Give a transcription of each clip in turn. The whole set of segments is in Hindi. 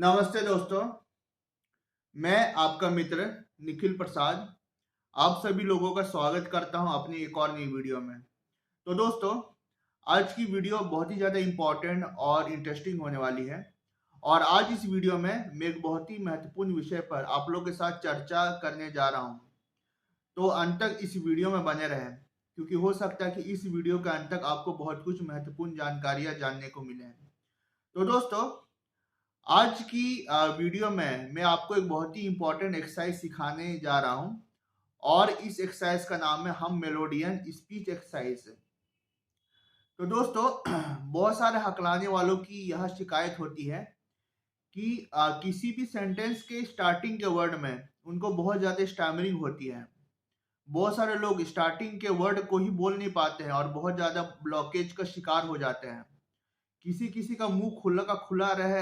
नमस्ते दोस्तों। मैं आपका मित्र निखिल प्रसाद आप सभी लोगों का स्वागत करता हूं अपनी एक और नई वीडियो में। तो दोस्तों, आज की वीडियो बहुत ही ज़्यादा इम्पोर्टेंट और इंटरेस्टिंग होने वाली है। और आज इस वीडियो में मैं एक बहुत ही महत्वपूर्ण विषय पर आप लोगों के साथ चर्चा करने जा रहा हूं। तो अंत तक इस वीडियो में बने रहें, क्योंकि हो सकता है कि इस वीडियो के अंत तक आपको बहुत कुछ महत्वपूर्ण जानकारियां जानने को मिले। तो दोस्तों, आज की वीडियो में मैं आपको एक बहुत ही इंपॉर्टेंट एक्सरसाइज सिखाने जा रहा हूं। और इस एक्सरसाइज का नाम है हम मेलोडियन स्पीच एक्सरसाइज। तो दोस्तों, बहुत सारे हकलाने वालों की यह शिकायत होती है कि किसी भी सेंटेंस के स्टार्टिंग के वर्ड में उनको बहुत ज़्यादा स्टैमरिंग होती है। बहुत सारे लोग स्टार्टिंग के वर्ड को ही बोल नहीं पाते हैं और बहुत ज़्यादा ब्लॉकेज का शिकार हो जाते हैं। किसी किसी का मुंह खुला का खुला रह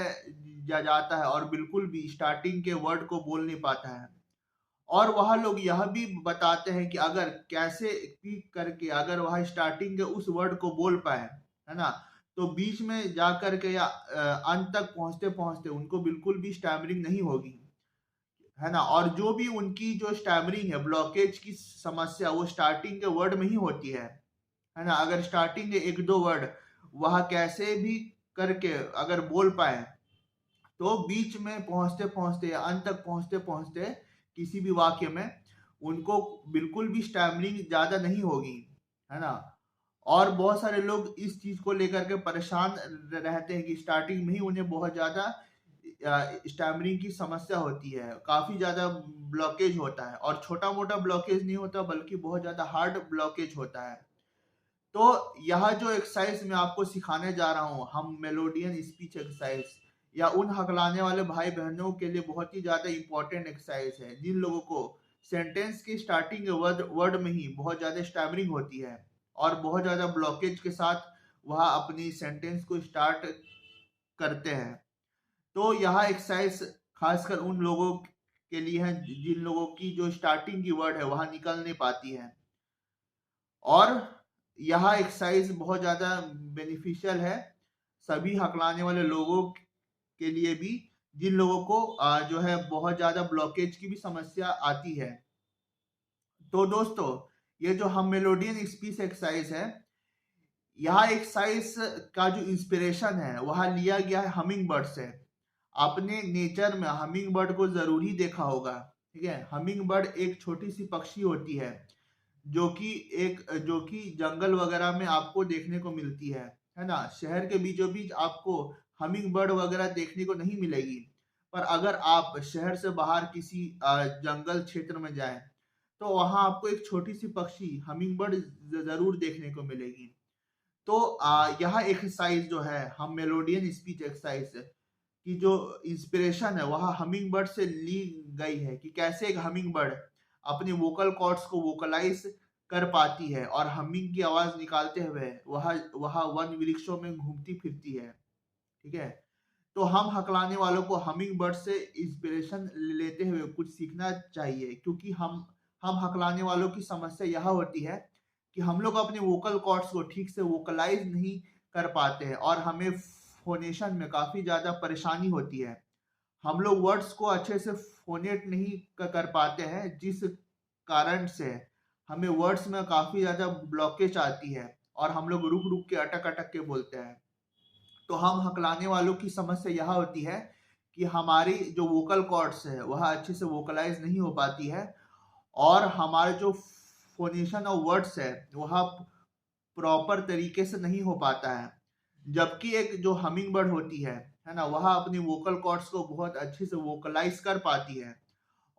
जाता है और बिल्कुल भी स्टार्टिंग के वर्ड को बोल नहीं पाता है। और वह लोग यह भी बताते हैं कि अगर कैसे क्लिक करके अगर वह स्टार्टिंग के उस वर्ड को बोल पाए, है ना, तो बीच में जा कर के या अंत तक पहुंचते पहुंचते उनको बिल्कुल भी स्टैमरिंग नहीं होगी, है ना। और जो भी उनकी जो स्टैमरिंग है, ब्लॉकेज की समस्या, वो स्टार्टिंग के वर्ड में ही होती है ना। अगर स्टार्टिंग के एक दो वर्ड वह कैसे भी करके अगर बोल पाए, तो बीच में पहुंचते पहुंचते या अंत तक पहुंचते पहुंचते किसी भी वाक्य में उनको बिल्कुल भी स्टैमरिंग ज्यादा नहीं होगी, है ना। और बहुत सारे लोग इस चीज को लेकर के परेशान रहते हैं कि स्टार्टिंग में ही उन्हें बहुत ज्यादा स्टैमरिंग की समस्या होती है, काफी ज्यादा ब्लॉकेज होता है। और छोटा मोटा ब्लॉकेज नहीं होता, बल्कि बहुत ज्यादा हार्ड ब्लॉकेज होता है। तो यह जो एक्सरसाइज मैं आपको सिखाने जा रहा हूँ, हम मेलोडियन स्पीच एक्सरसाइज, या उन हकलाने वाले भाई बहनों के लिए बहुत ही ज्यादा इंपॉर्टेंट एक्सरसाइज है जिन लोगों को सेंटेंस की स्टार्टिंग वर्ड में ही बहुत ज्यादा स्टैमरिंग होती है और बहुत ज्यादा ब्लॉकेज के साथ वह अपनी सेंटेंस को स्टार्ट करते हैं। तो यह एक्सरसाइज खासकर उन लोगों के लिए है जिन लोगों की जो स्टार्टिंग की वर्ड है वह निकल नहीं पाती है। और यह एक्सरसाइज बहुत ज़्यादा बेनिफिशियल है सभी हकलाने वाले लोगों के लिए भी, जिन लोगों को जो है बहुत ज़्यादा ब्लॉकेज की भी समस्या आती है। तो दोस्तों, ये जो हम मेलोडियन स्पीच एक्सरसाइज है, यह एक्सरसाइज का जो इंस्पिरेशन है वह लिया गया है हमिंग बर्ड से। आपने नेचर में हमिंग बर्ड को जरूर ही देखा होगा, ठीक है। हमिंग बर्ड एक छोटी सी पक्षी होती है जो कि जंगल वगैरह में आपको देखने को मिलती है ना। शहर के बीचों बीच आपको हमिंग बर्ड वगैरह देखने को नहीं मिलेगी। पर अगर आप शहर से बाहर किसी जंगल क्षेत्र में जाएं, तो वहां आपको एक छोटी सी पक्षी हमिंग बर्ड जरूर देखने को मिलेगी। तो यह एक्सरसाइज जो है हम मेलोडियन स्पीच एक्सरसाइज की जो इंस्पिरेशन है वह हमिंग बर्ड से ली गई है कि कैसे एक हमिंग बर्ड अपनी वोकल कॉर्ड्स को वोकलाइज कर पाती है और हमिंग की आवाज निकालते हुए वह वह वन वृक्षों में घूमती फिरती है, ठीक है। तो हम हकलाने वालों को हमिंग बर्ड से इंस्पिरेशन लेते हुए कुछ सीखना चाहिए, क्योंकि हम हकलाने वालों की समस्या यह होती है कि हम लोग अपने वोकल कॉर्ड्स को ठीक से वोकलाइज नहीं कर पाते हैं और हमें फोनेशन में काफी ज्यादा परेशानी होती है। हम लोग वर्ड्स को अच्छे से फोनेट नहीं कर पाते हैं, जिस कारण से हमें वर्ड्स में काफी ज्यादा ब्लॉकेज आती है और हम लोग रुक रुक के अटक अटक के बोलते हैं। तो हम हकलाने वालों की समस्या यह होती है कि हमारी जो वोकल कॉर्ड्स है वह अच्छे से वोकलाइज नहीं हो पाती है और हमारे जो फोनेशन ऑफ वर्ड्स है वह प्रॉपर तरीके से नहीं हो पाता है। जबकि एक जो हमिंग बर्ड होती है ना, वह अपनी वोकल कॉर्ड्स को बहुत अच्छे से वोकलाइज कर पाती है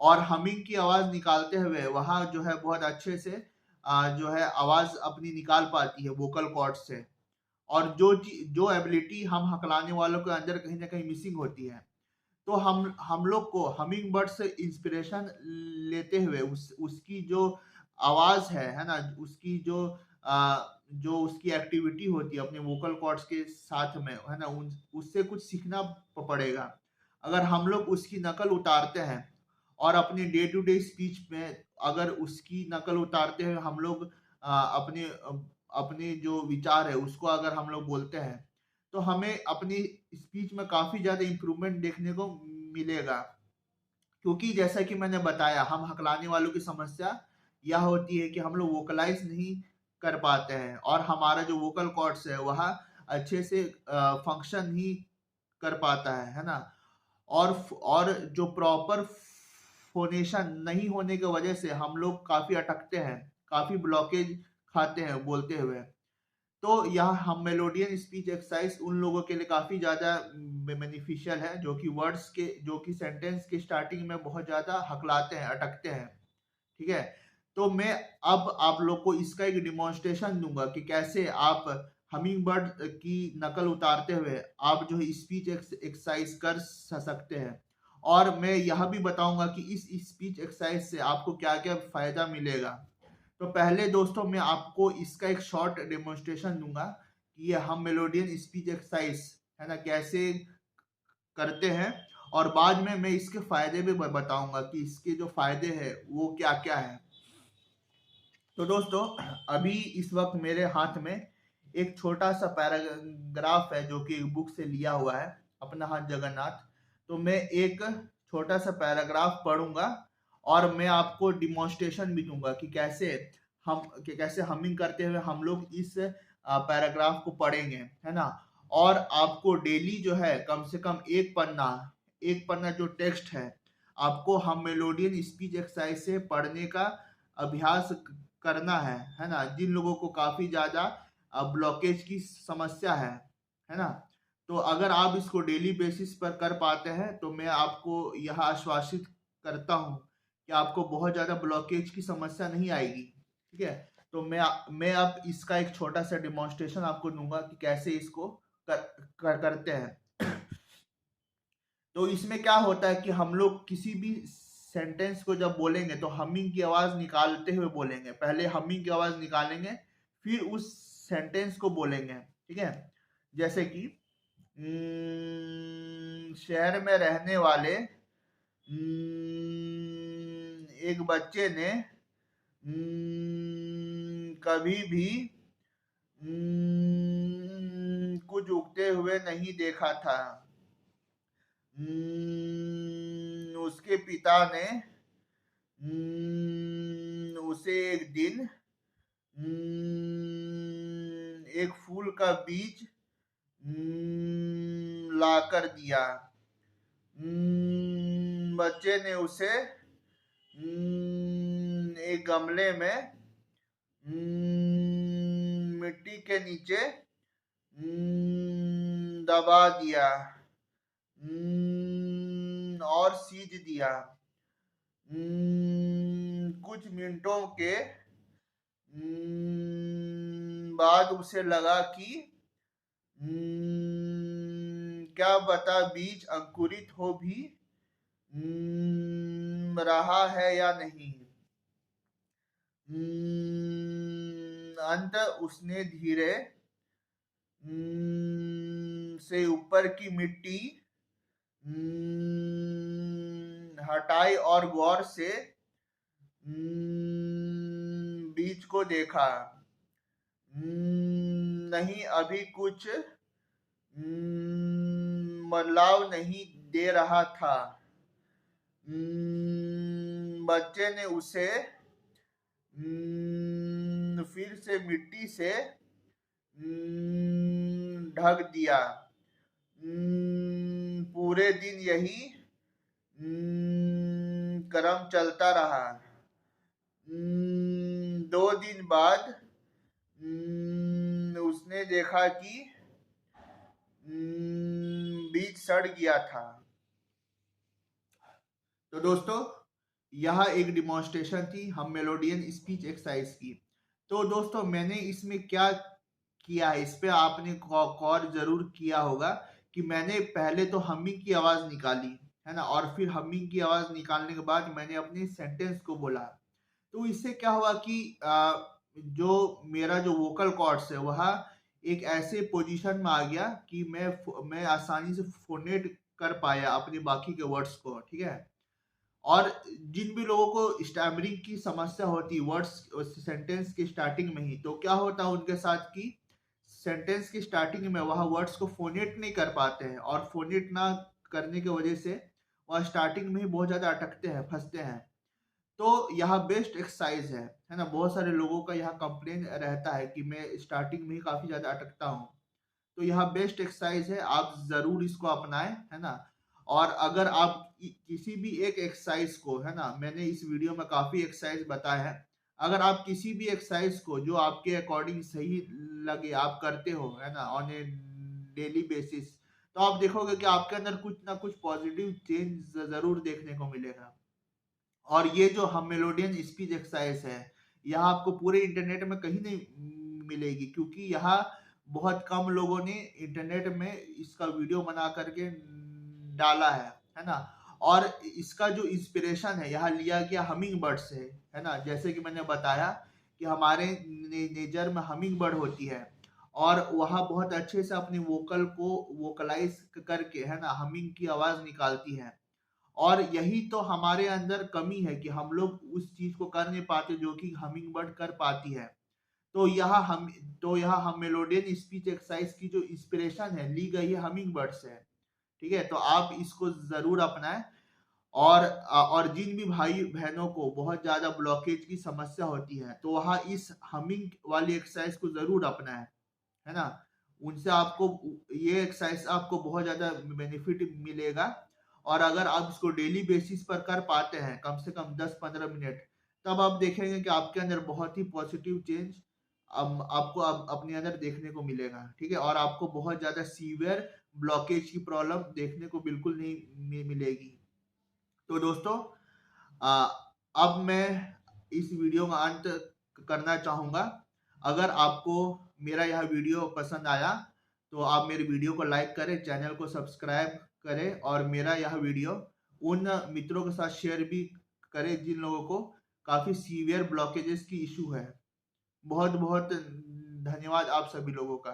और हमिंग की आवाज निकालते हुए वह जो है बहुत अच्छे से जो है आवाज अपनी निकाल पाती है वोकल कॉर्ड्स से। और जो एबिलिटी हम हकलाने वालों के अंदर कहीं ना कहीं मिसिंग होती है। तो हम लोग को हमिंग बर्ड से इंस्पिरेशन लेते हुए उसकी जो आवाज है ना, उसकी जो उसकी एक्टिविटी होती है अपने वोकल कॉर्ड्स के साथ में, है ना, उससे कुछ सीखना पड़ेगा। अगर हम लोग उसकी नकल उतारते हैं और अपने डे टू डे स्पीच में अगर उसकी नकल उतारते हैं हम लोग अपने अपने जो विचार है उसको अगर हम लोग बोलते हैं, तो हमें अपनी स्पीच में काफ़ी ज़्यादा इम्प्रूवमेंट देखने को मिलेगा। क्योंकि जैसा कि मैंने बताया, हम हकलाने वालों की समस्या यह होती है कि हम लोग वोकलाइज नहीं कर पाते हैं और हमारा जो वोकल कॉर्ड्स है वह अच्छे से फंक्शन ही कर पाता है ना। और जो प्रॉपर फोनेशन नहीं होने की वजह से हम लोग काफ़ी अटकते हैं, काफ़ी ब्लॉकेज खाते हैं बोलते हुए। तो यह हम मेलोडियन स्पीच एक्सरसाइज उन लोगों के लिए काफ़ी ज़्यादा बेनिफिशियल है जो कि सेंटेंस के स्टार्टिंग में बहुत ज़्यादा हकलाते हैं, अटकते हैं। ठीक है, तो मैं अब आप लोग को इसका एक डिमॉन्स्ट्रेशन दूंगा कि कैसे आप हमिंग बर्ड की नकल उतारते हुए आप जो है स्पीच एक्सरसाइज कर सकते हैं। और मैं यह भी बताऊंगा कि इस स्पीच एक्सरसाइज से आपको क्या क्या फायदा मिलेगा। तो पहले दोस्तों मैं आपको इसका एक शॉर्ट डेमोन्स्ट्रेशन दूंगा कि ये हम मेलोडियन स्पीच एक्सरसाइज है ना कैसे करते हैं, और बाद में मैं इसके फायदे भी बताऊंगा कि इसके जो फायदे हैं वो क्या क्या है। तो दोस्तों अभी इस वक्त मेरे हाथ में एक छोटा सा पैराग्राफ है जो कि बुक से लिया हुआ है, अपना हाथ जगन्नाथ। तो मैं एक छोटा सा पैराग्राफ पढ़ूंगा और मैं आपको डिमॉन्स्ट्रेशन भी दूंगा कि कैसे हमिंग करते हुए हम लोग इस पैराग्राफ को पढ़ेंगे, है ना। और आपको डेली जो है कम से कम एक पन्ना जो टेक्स्ट है आपको हम मेलोडियन स्पीच एक्सरसाइज से पढ़ने का अभ्यास करना है ना। जिन लोगों को काफी ज्यादा ब्लॉकेज की समस्या है ना। तो अगर आप इसको डेली बेसिस पर कर पाते हैं तो मैं आपको यह आश्वासित करता हूं कि आपको बहुत ज्यादा ब्लॉकेज की समस्या नहीं आएगी। ठीक है, तो मैं अब इसका एक छोटा सा डिमॉन्स्ट्रेशन आपको दूंगा कि कैसे इसको करते हैं। तो इसमें क्या होता है कि हम लोग किसी भी सेंटेंस को जब बोलेंगे तो हमिंग की आवाज निकालते हुए बोलेंगे। पहले हमिंग की आवाज निकालेंगे फिर उस सेंटेंस को बोलेंगे। ठीक है, जैसे कि शहर में रहने वाले एक बच्चे ने कभी भी कुछ उगते हुए नहीं देखा था। उसके पिता ने उसे एक दिन एक फूल का बीज लाकर दिया। बच्चे ने उसे एक गमले में मिट्टी के नीचे दबा दिया और सींच दिया। कुछ मिनटों के बाद उसे लगा कि क्या पता बीज अंकुरित हो भी रहा है या नहीं। अंत उसने धीरे से ऊपर की मिट्टी हटाई और गौर से बीज को देखा। नहीं, अभी कुछ बदलाव नहीं दे रहा था। बच्चे ने उसे फिर से मिट्टी से ढक दिया। पूरे दिन यही क्रम चलता रहा। 2 दिन बाद उसने देखा कि बीज सड़ गया था। तो दोस्तों यह एक डिमॉन्स्ट्रेशन थी हम मेलोडियन स्पीच एक्सरसाइज की। तो दोस्तों मैंने इसमें क्या किया है, इस पे आपने गौर जरूर किया होगा कि मैंने पहले तो हमिंग की आवाज निकाली है ना, और फिर हमिंग की आवाज निकालने के बाद मैंने अपने सेंटेंस को बोला। तो इससे क्या हुआ कि जो मेरा जो वोकल कॉर्ड्स है वह एक ऐसे पोजीशन में आ गया कि मैं आसानी से फोनेट कर पाया अपने बाकी के वर्ड्स को। ठीक है, और जिन भी लोगों को स्टैमरिंग की समस्या होती वर्ड्स सेंटेंस की स्टार्टिंग में ही, तो क्या होता है उनके साथ कि सेंटेंस की स्टार्टिंग में वह वर्ड्स को फोनेट नहीं कर पाते हैं, और फोनेट ना करने की वजह से वह स्टार्टिंग में ही बहुत ज़्यादा अटकते हैं, फंसते हैं। तो यह बेस्ट एक्सरसाइज है ना। बहुत सारे लोगों का यह कंप्लेन रहता है कि मैं स्टार्टिंग में ही काफ़ी ज़्यादा अटकता हूँ। तो यह बेस्ट एक्सरसाइज है, आप ज़रूर इसको अपनाएं, है ना। और अगर आप किसी भी एक एक्सरसाइज को, है ना, मैंने इस वीडियो में काफ़ी एक्सरसाइज बताए हैं, अगर आप किसी भी एक्सरसाइज को जो आपके अकॉर्डिंग सही लगे आप करते हो, है ना, ऑन ए डेली बेसिस, तो आप देखोगे कि आपके अंदर कुछ ना कुछ पॉजिटिव चेंज ज़रूर देखने को मिलेगा। और ये जो हम मेलोडियन स्पीच एक्सरसाइज है, यह आपको पूरे इंटरनेट में कहीं नहीं मिलेगी, क्योंकि यहाँ बहुत कम लोगों ने इंटरनेट में इसका वीडियो बना करके डाला है ना। और इसका जो इंस्पिरेशन है यहाँ लिया गया हमिंग बर्ड से है ना। जैसे कि मैंने बताया कि हमारे नेचर में हमिंग बर्ड होती है, और वह बहुत अच्छे से अपनी वोकल को वोकलाइज करके, है ना, हमिंग की आवाज निकालती है। और यही तो हमारे अंदर कमी है कि हम लोग उस चीज को कर नहीं पाते जो कि हमिंग बर्ड कर पाती है। तो यहाँ हम मेलोडियन स्पीच एक्सरसाइज की जो इंस्पिरेशन है ली गई है हमिंग बर्ड से। ठीक है, तो आप इसको जरूर अपनाएं। और जिन भी भाई बहनों को बहुत ज्यादा ब्लॉकेज की समस्या होती है, तो वहाँ इस हमिंग वाली एक्सरसाइज को जरूर अपनाएं, है ना। उनसे आपको ये एक्सरसाइज आपको बहुत ज्यादा बेनिफिट मिलेगा। और अगर आप इसको डेली बेसिस पर कर पाते हैं कम से कम 10-15 मिनट, तब आप देखेंगे कि आपके अंदर बहुत ही पॉजिटिव चेंज आपको अपने अंदर देखने को मिलेगा। ठीक है, और आपको बहुत ज्यादा सीवियर ब्लॉकेज की प्रॉब्लम देखने को बिल्कुल नहीं मिलेगी। तो दोस्तों, आ, अब मैं इस वीडियो का अंत करना चाहूंगा। अगर आपको मेरा यह वीडियो पसंद आया तो आप मेरे वीडियो को लाइक करें, चैनल को सब्सक्राइब करें, और मेरा यह वीडियो उन मित्रों के साथ शेयर भी करें जिन लोगों को काफी सीवियर ब्लॉकेजेस की इशू है। बहुत बहुत धन्यवाद आप सभी लोगों का।